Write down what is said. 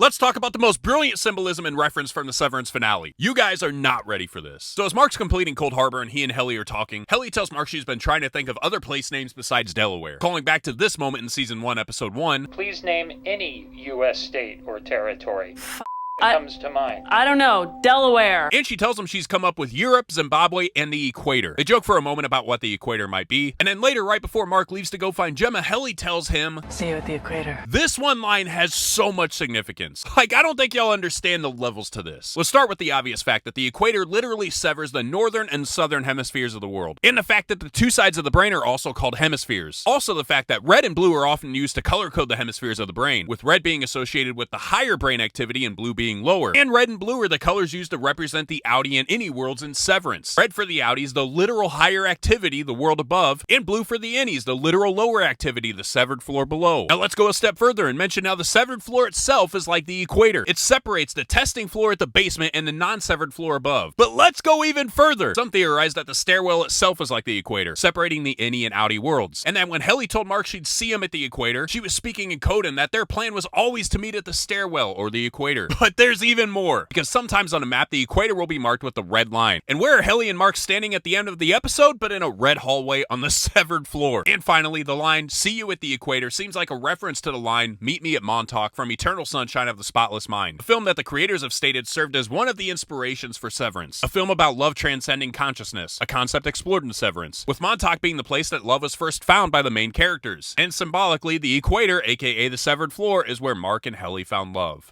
Let's talk about the most brilliant symbolism and reference from the Severance finale. You guys are not ready for this. So as Mark's completing Cold Harbor and he and Helly are talking, Helly tells Mark she's been trying to think of other place names besides Delaware. Calling back to this moment in Season 1, Episode 1. Please name any U.S. state or territory. Comes to mind. I don't know. Delaware. And she tells him she's come up with Europe, Zimbabwe, and the equator. They joke for a moment about what the equator might be, and then later, right before Mark leaves to go find Gemma, Helly tells him, "See you at the equator." This one line has so much significance. Like, I don't think y'all understand the levels to this. Let's start with the obvious fact that the equator literally severs the northern and southern hemispheres of the world, and the fact that the two sides of the brain are also called hemispheres. Also the fact that red and blue are often used to color code the hemispheres of the brain, with red being associated with the higher brain activity and blue being lower. And red and blue are the colors used to represent the outie and innie worlds in Severance. Red for the outies, the literal higher activity, the world above, and blue for the innies, the literal lower activity, the severed floor below. Now let's go a step further and mention how the severed floor itself is like the equator. It separates the testing floor at the basement and the non-severed floor above. But let's go even further. Some theorize that the stairwell itself is like the equator, separating the innie and outie worlds. And that when Helly told Mark she'd see him at the equator, she was speaking in code and that their plan was always to meet at the stairwell or the equator. But there's even more. Because sometimes on a map, the equator will be marked with the red line. And where are Helly and Mark standing at the end of the episode, but in a red hallway on the severed floor? And finally, the line, "See you at the equator," seems like a reference to the line, "Meet me at Montauk" from Eternal Sunshine of the Spotless Mind, a film that the creators have stated served as one of the inspirations for Severance, a film about love transcending consciousness, a concept explored in Severance, with Montauk being the place that love was first found by the main characters. And symbolically, the equator, aka the severed floor, is where Mark and Helly found love.